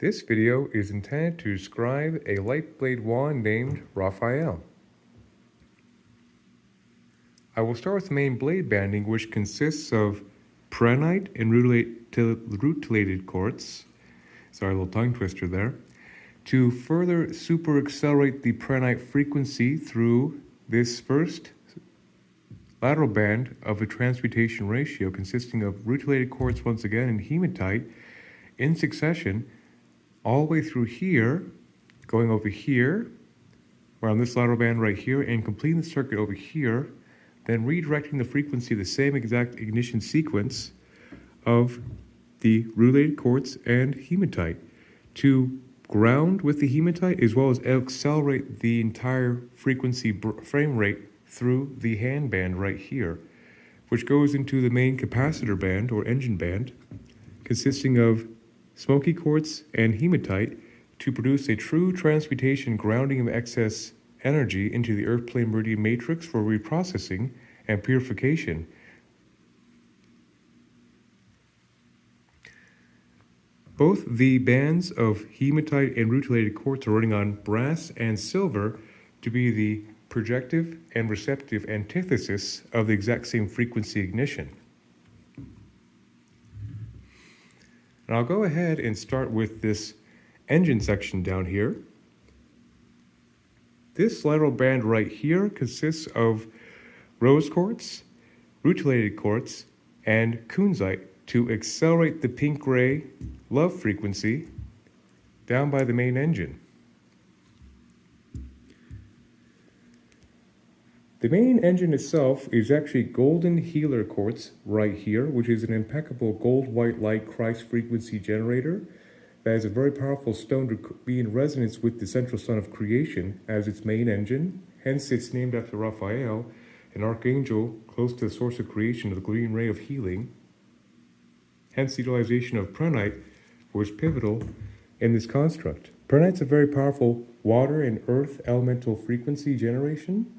This video is intended to describe a Lightblade wand named Raphael. I will start with the main blade banding, which consists of prehnite and rutilated quartz. Sorry, a little tongue twister there. To further super accelerate the prehnite frequency through this first lateral band of a transmutation ratio consisting of rutilated quartz once again and hematite in succession, all the way through here, going over here, around this lateral band right here, and completing the circuit over here, then redirecting the frequency, the same exact ignition sequence of the rutilated quartz and hematite to ground with the hematite, as well as accelerate the entire frequency frame rate through the hand band right here, which goes into the main capacitor band or engine band, consisting of smoky quartz and hematite to produce a true transmutation grounding of excess energy into the earth plane meridian matrix for reprocessing and purification. Both the bands of hematite and rutilated quartz are running on brass and silver to be the projective and receptive antithesis of the exact same frequency ignition. And I'll go ahead and start with this engine section down here. This lateral band right here consists of rose quartz, rutilated quartz, and kunzite to accelerate the pink-gray love frequency down by the main engine. The main engine itself is actually golden healer quartz right here, which is an impeccable gold-white light Christ frequency generator that is a very powerful stone to be in resonance with the central sun of creation as its main engine. Hence, it's named after Raphael, an archangel close to the source of creation of the green ray of healing. Hence, the utilization of prehnite was pivotal in this construct. Prehnite's a very powerful water and earth elemental frequency generation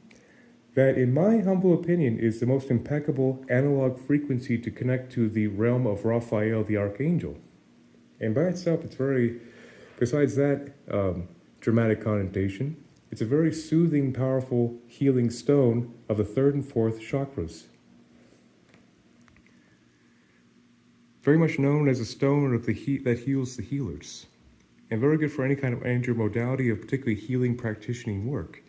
that, in my humble opinion, is the most impeccable analog frequency to connect to the realm of Raphael the Archangel. And by itself, it's very, besides that dramatic connotation, it's a very soothing, powerful, healing stone of the third and fourth chakras. Very much known as a stone of the that heals the healers, and very good for any kind of energy modality of particularly healing practicing work.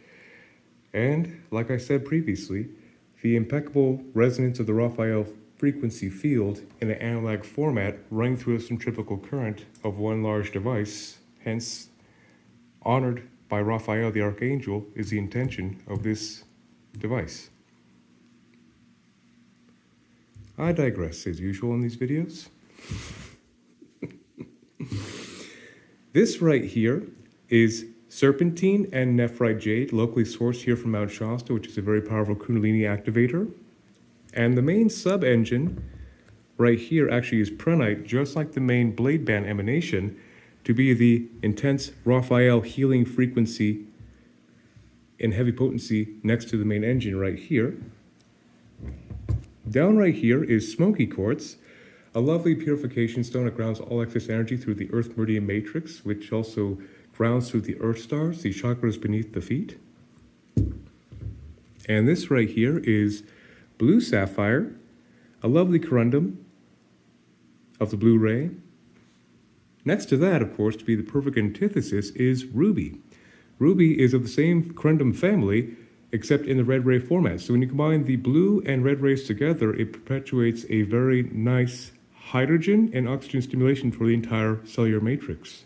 And, like I said previously, the impeccable resonance of the Raphael frequency field in an analog format running through a centrifugal current of one large device, hence honored by Raphael the Archangel, is the intention of this device. I digress as usual in these videos. This right here is serpentine and nephrite jade, locally sourced here from Mount Shasta, which is a very powerful Kundalini activator. And the main sub-engine right here actually is prehnite, just like the main blade band emanation, to be the intense Raphael healing frequency and heavy potency next to the main engine right here. Down right here is smoky quartz, a lovely purification stone that grounds all excess energy through the earth meridian matrix, which also grounds through the earth stars, the chakras beneath the feet. And this right here is blue sapphire, a lovely corundum of the blue ray. Next to that, of course, to be the perfect antithesis, is ruby. Ruby is of the same corundum family, except in the red ray format. So when you combine the blue and red rays together, it perpetuates a very nice hydrogen and oxygen stimulation for the entire cellular matrix,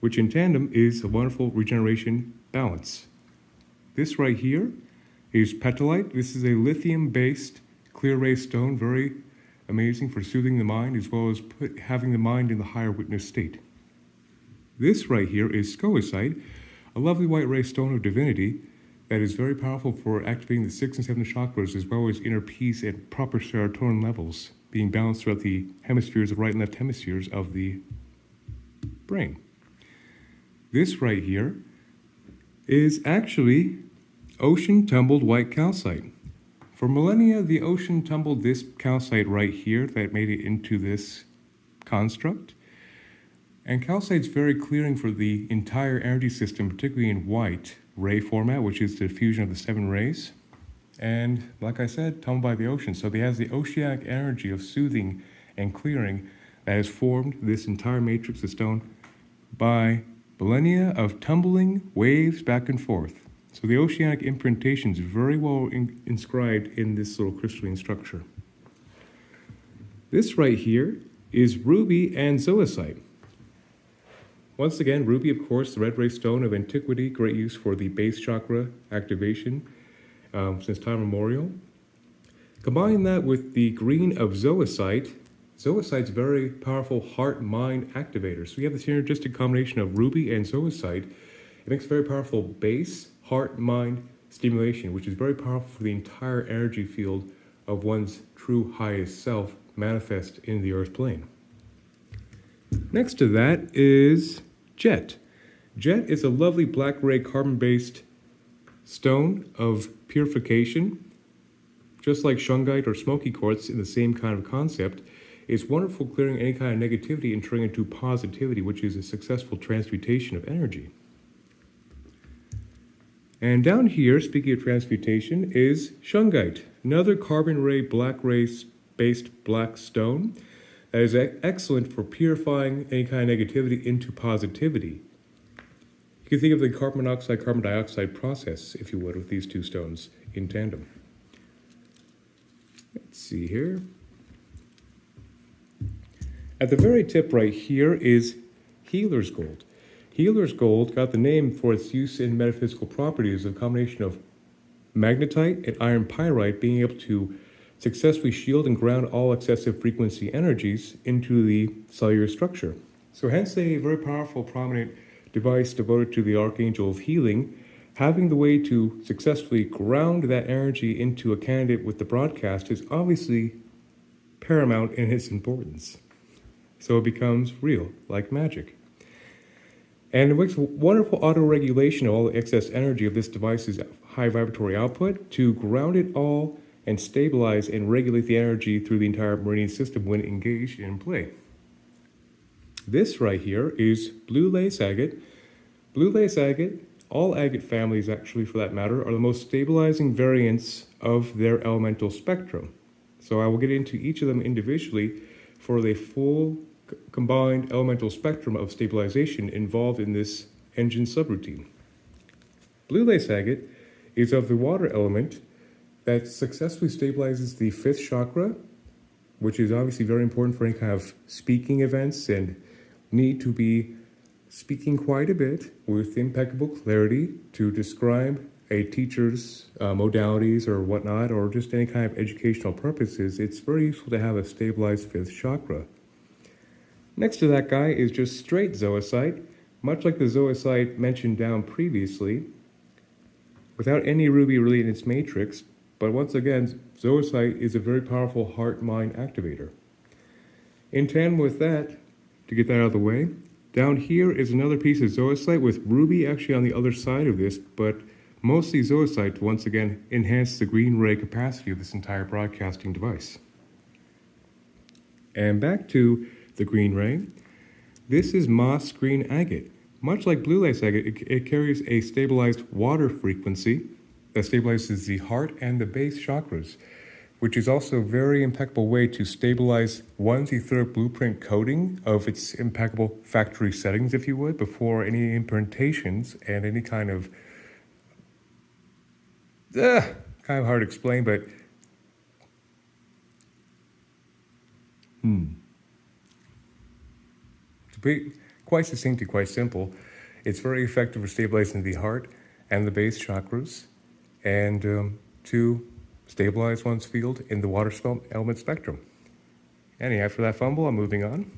which in tandem is a wonderful regeneration balance. This right here is petalite. This is a lithium-based clear ray stone, very amazing for soothing the mind as well as having the mind in the higher witness state. This right here is scolecite, a lovely white ray stone of divinity that is very powerful for activating the 6th and 7th chakras as well as inner peace and proper serotonin levels being balanced throughout the hemispheres, the right and left hemispheres of the brain. This right here is actually ocean tumbled white calcite. For millennia, the ocean tumbled this calcite right here that made it into this construct. And calcite's very clearing for the entire energy system, particularly in white ray format, which is the fusion of the 7 rays. And like I said, tumbled by the ocean. So it has the oceanic energy of soothing and clearing that has formed this entire matrix of stone by millennia of tumbling waves back and forth. So the oceanic imprintation is very well inscribed in this little crystalline structure. This right here is ruby and zoisite. Once again, ruby, of course, the red ray stone of antiquity, great use for the base chakra activation since time immemorial. Combine that with the green of zoisite. Zoisite's very powerful heart-mind activator. So you have the synergistic combination of ruby and zoisite. It makes a very powerful base, heart-mind stimulation, which is very powerful for the entire energy field of one's true highest self manifest in the earth plane. Next to that is jet. Jet is a lovely black ray carbon-based stone of purification, just like shungite or smoky quartz in the same kind of concept. It's wonderful clearing any kind of negativity and turning into positivity, which is a successful transmutation of energy. And down here, speaking of transmutation, is shungite, another carbon ray, black ray-based black stone that is excellent for purifying any kind of negativity into positivity. You can think of the carbon monoxide, carbon dioxide process, if you would, with these two stones in tandem. Let's see here. At the very tip right here is healer's gold. Healer's gold got the name for its use in metaphysical properties, a combination of magnetite and iron pyrite being able to successfully shield and ground all excessive frequency energies into the cellular structure. So hence a very powerful, prominent device devoted to the Archangel of Healing, having the way to successfully ground that energy into a candidate with the broadcast is obviously paramount in its importance. So it becomes real, like magic. And it makes wonderful auto-regulation of all the excess energy of this device's high vibratory output to ground it all and stabilize and regulate the energy through the entire meridian system when engaged in play. This right here is blue lace agate. Blue lace agate, all agate families actually for that matter, are the most stabilizing variants of their elemental spectrum. So I will get into each of them individually for the full combined elemental spectrum of stabilization involved in this engine subroutine. Blue lace agate is of the water element that successfully stabilizes the 5th chakra, which is obviously very important for any kind of speaking events and need to be speaking quite a bit with impeccable clarity to describe a teacher's modalities or whatnot, or just any kind of educational purposes. It's very useful to have a stabilized 5th chakra. Next to that guy is just straight zoisite, much like the zoisite mentioned down previously, without any ruby really in its matrix. But once again, zoisite is a very powerful heart-mind activator. In tandem with that, to get that out of the way, down here is another piece of zoisite with ruby actually on the other side of this, but mostly zoisite to once again enhance the green ray capacity of this entire broadcasting device. And back to the green ray. This is moss green agate. Much like blue lace agate, it carries a stabilized water frequency that stabilizes the heart and the base chakras, which is also a very impeccable way to stabilize one's etheric blueprint coding of its impeccable factory settings, if you would, before any imprintations and any kind of hard to explain, but to be quite succinct and quite simple, it's very effective for stabilizing the heart and the base chakras, and to stabilize one's field in the water element spectrum. Anyhow, after that fumble, I'm moving on.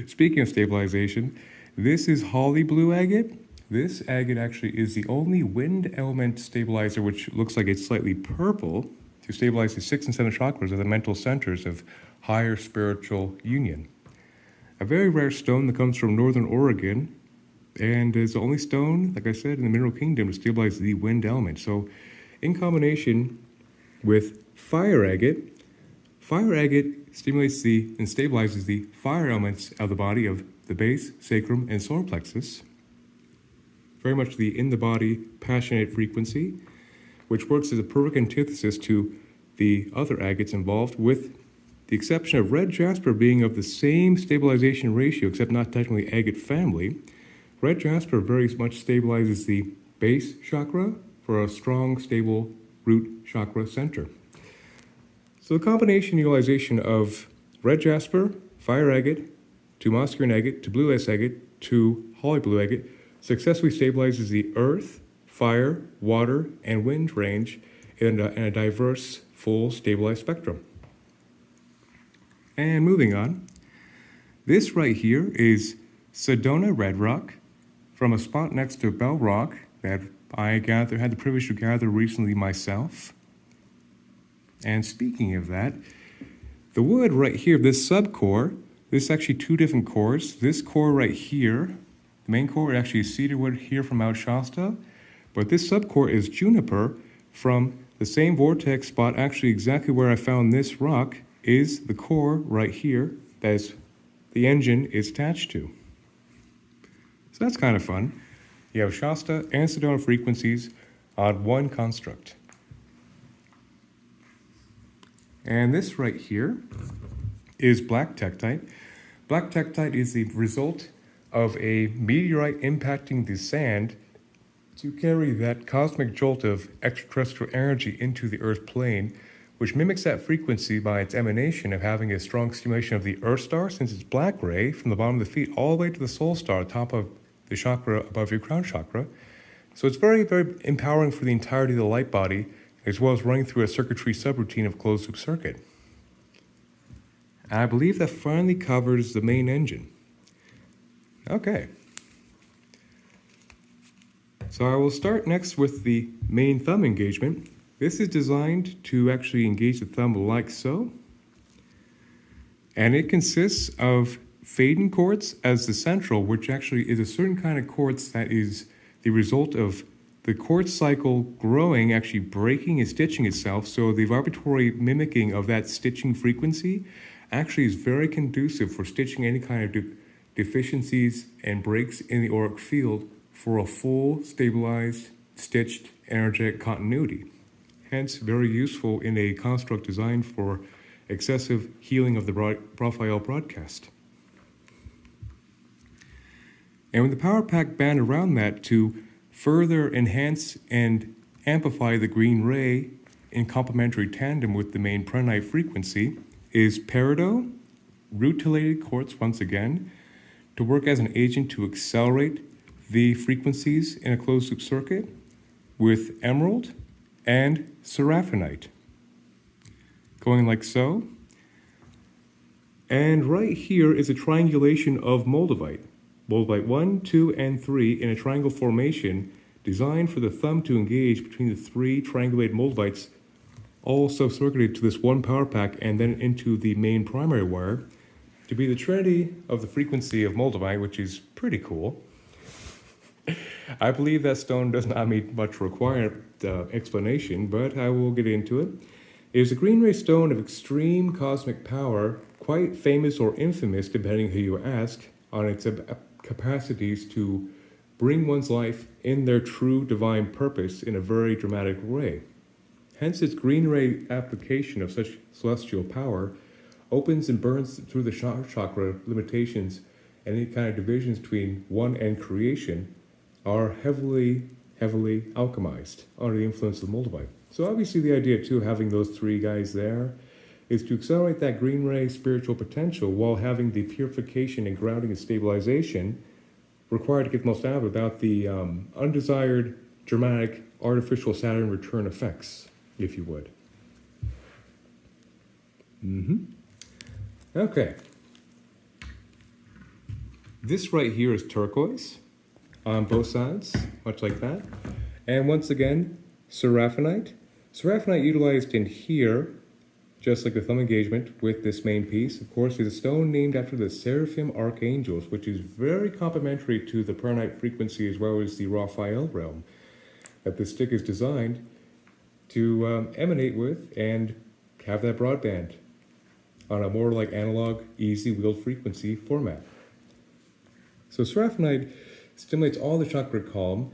Speaking of stabilization, this is holly blue agate. This agate actually is the only wind element stabilizer, which looks like it's slightly purple, to stabilize the 6th and 7th chakras of the mental centers of higher spiritual union. A very rare stone that comes from northern Oregon, and is the only stone, like I said, in the mineral kingdom to stabilize the wind element. So in combination with fire agate stimulates and stabilizes the fire elements of the body of the base, sacrum, and solar plexus. Very much the in-the-body passionate frequency, which works as a perfect antithesis to the other agates involved, with the exception of red jasper being of the same stabilization ratio, except not technically agate family. Red jasper very much stabilizes the base chakra for a strong, stable root chakra center. So the combination utilization of red jasper, fire agate, to masculine agate, to blue ice agate, to holly blue agate successfully stabilizes the earth, fire, water, and wind range in a diverse, full, stabilized spectrum. And moving on, this right here is Sedona Red Rock from a spot next to Bell Rock that I had the privilege to gather recently myself. And speaking of that, the wood right here, this subcore, this is actually two different cores. This core right here, the main core actually is cedar wood here from Mount Shasta, but this subcore is juniper from the same vortex spot, actually exactly where I found this rock is the core right here that the engine is attached to. So that's kind of fun. You have Shasta and Sedona frequencies on one construct. And this right here is black tektite. Black tektite is the result of a meteorite impacting the sand to carry that cosmic jolt of extraterrestrial energy into the Earth plane, which mimics that frequency by its emanation of having a strong stimulation of the Earth star, since it's black ray, from the bottom of the feet all the way to the soul star, top of the chakra above your crown chakra. So it's very, very empowering for the entirety of the light body, as well as running through a circuitry subroutine of closed loop circuit. And I believe that finally covers the main engine. Okay. So I will start next with the main thumb engagement. This is designed to actually engage the thumb like so. And it consists of Faden quartz as the central, which actually is a certain kind of quartz that is the result of the quartz cycle growing, actually breaking and stitching itself. So the vibratory mimicking of that stitching frequency actually is very conducive for stitching any kind of deficiencies and breaks in the auric field for a full, stabilized, stitched, energetic continuity. Hence, very useful in a construct designed for excessive healing of the Raphael broadcast. And with the power pack band around that to further enhance and amplify the green ray in complementary tandem with the main prehnite frequency is peridot, rutilated quartz once again, to work as an agent to accelerate the frequencies in a closed loop circuit, with emerald and seraphinite. Going like so. And right here is a triangulation of moldavite. Moldavite 1, 2, and 3 in a triangle formation designed for the thumb to engage between the three triangulated moldavites, all sub-circuited to this one power pack and then into the main primary wire, to be the trinity of the frequency of moldavite, which is pretty cool. I believe that stone does not need much required explanation, but I will get into it. It is a green ray stone of extreme cosmic power, quite famous or infamous, depending who you ask, on its capacities to bring one's life in their true divine purpose in a very dramatic way. Hence, its green ray application of such celestial power opens and burns through the chakra limitations, and any kind of divisions between one and creation are heavily alchemized under the influence of moldavite. So obviously the idea too of having those three guys there is to accelerate that green ray spiritual potential while having the purification and grounding and stabilization required to get the most out of it without the undesired, dramatic, artificial Saturn return effects, if you would. Okay. This right here is turquoise on both sides, much like that. And once again, seraphinite. Seraphinite utilized in here, just like the thumb engagement with this main piece, of course, is a stone named after the seraphim archangels, which is very complementary to the prehnite frequency as well as the Raphael realm that this stick is designed to emanate with and have that broadband on a more like analog, easy wheeled frequency format. So seraphonite stimulates all the chakra column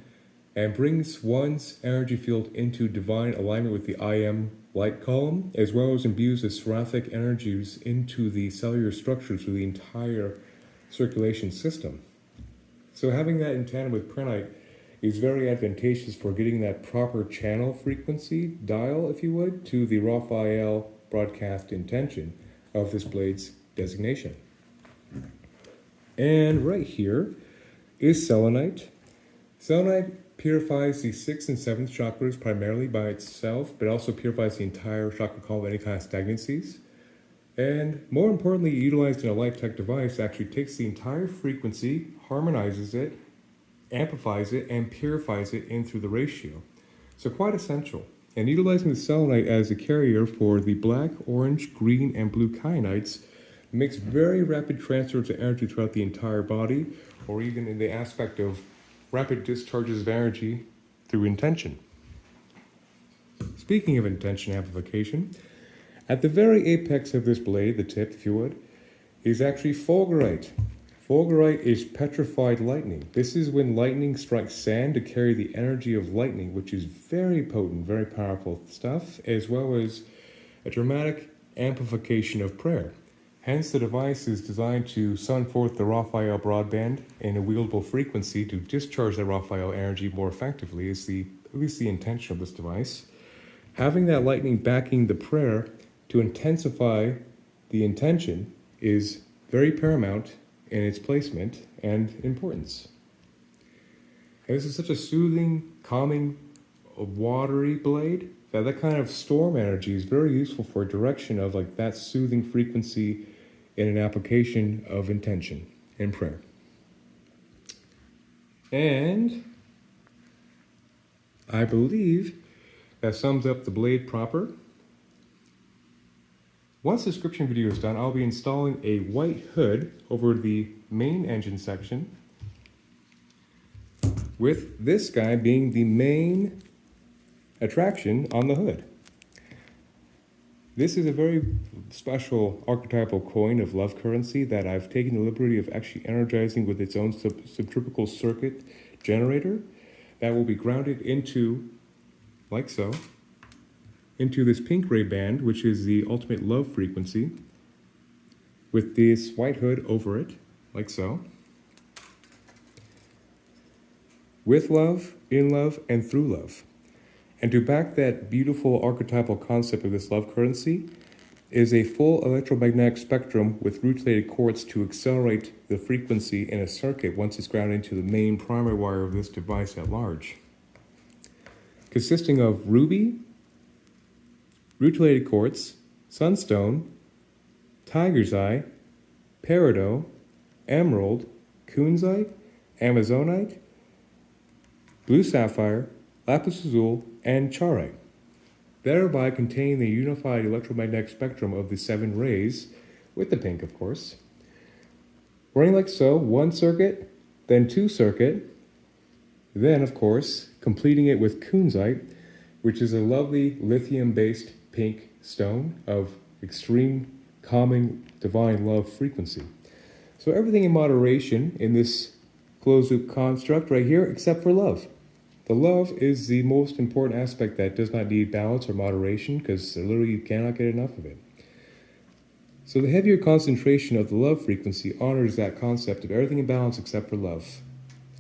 and brings one's energy field into divine alignment with the I am light column, as well as imbues the seraphic energies into the cellular structure through the entire circulation system. So having that in tandem with prehnite is very advantageous for getting that proper channel frequency, dial if you would, to the Raphael broadcast intention of this blade's designation. And right here is selenite. Selenite purifies the 6th and 7th chakras primarily by itself, but also purifies the entire chakra column of any kind of stagnancies. And more importantly, utilized in a light tech device, actually takes the entire frequency, harmonizes it, amplifies it, and purifies it in through the ratio. So quite essential. And utilizing the selenite as a carrier for the black, orange, green, and blue kyanites makes very rapid transfers of energy throughout the entire body, or even in the aspect of rapid discharges of energy through intention. Speaking of intention amplification, at the very apex of this blade, the tip, if you would, is actually fulgurite. Fulgurite is petrified lightning. This is when lightning strikes sand to carry the energy of lightning, which is very potent, very powerful stuff, as well as a dramatic amplification of prayer. Hence, the device is designed to send forth the Raphael broadband in a wieldable frequency to discharge the Raphael energy more effectively, is at least the intention of this device. Having that lightning backing the prayer to intensify the intention is very paramount in its placement and importance. And this is such a soothing, calming, watery blade that kind of storm energy is very useful for a direction of like that soothing frequency in an application of intention and prayer. And I believe that sums up the blade proper. Once the description video is done, I'll be installing a white hood over the main engine section, with this guy being the main attraction on the hood. This is a very special archetypal coin of love currency that I've taken the liberty of actually energizing with its own centrifugal circuit generator that will be grounded into, like so, into this pink ray band, which is the ultimate love frequency, with this white hood over it, like so. With love, in love, and through love. And to back that beautiful archetypal concept of this love currency is a full electromagnetic spectrum with rutilated quartz to accelerate the frequency in a circuit once it's grounded into the main primary wire of this device at large. Consisting of ruby, rutilated quartz, sunstone, tiger's eye, peridot, emerald, kunzite, amazonite, blue sapphire, lapis lazuli, and charoite, thereby containing the unified electromagnetic spectrum of the 7 rays, with the pink, of course. Running like so, 1 circuit, then 2 circuit, then, of course, completing it with kunzite, which is a lovely lithium-based pink stone of extreme, calming, divine love frequency. So everything in moderation in this closed-loop construct right here, except for love. The love is the most important aspect that does not need balance or moderation, because literally you cannot get enough of it. So the heavier concentration of the love frequency honors that concept of everything in balance except for love.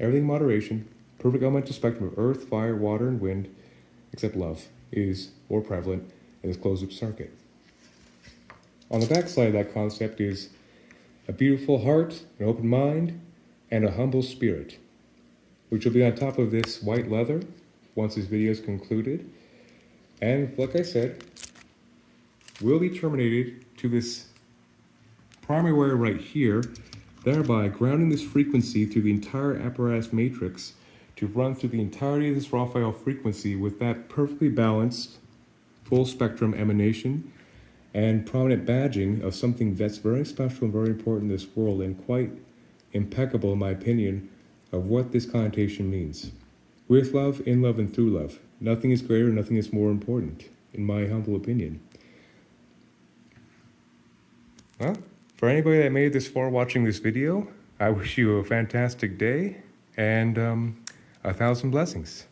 Everything in moderation, perfect elemental spectrum of earth, fire, water, and wind, except love, is more prevalent in this closed-loop circuit. On the back side of that concept is a beautiful heart, an open mind, and a humble spirit, which will be on top of this white leather once this video is concluded. And like I said, will be terminated to this primary wire right here, thereby grounding this frequency through the entire apparatus matrix to run through the entirety of this Raphael frequency with that perfectly balanced full spectrum emanation and prominent badging of something that's very special and very important in this world, and quite impeccable in my opinion of what this connotation means. With love, in love, and through love. Nothing is greater, nothing is more important, in my humble opinion. Well, for anybody that made it this far watching this video, I wish you a fantastic day and 1,000 blessings.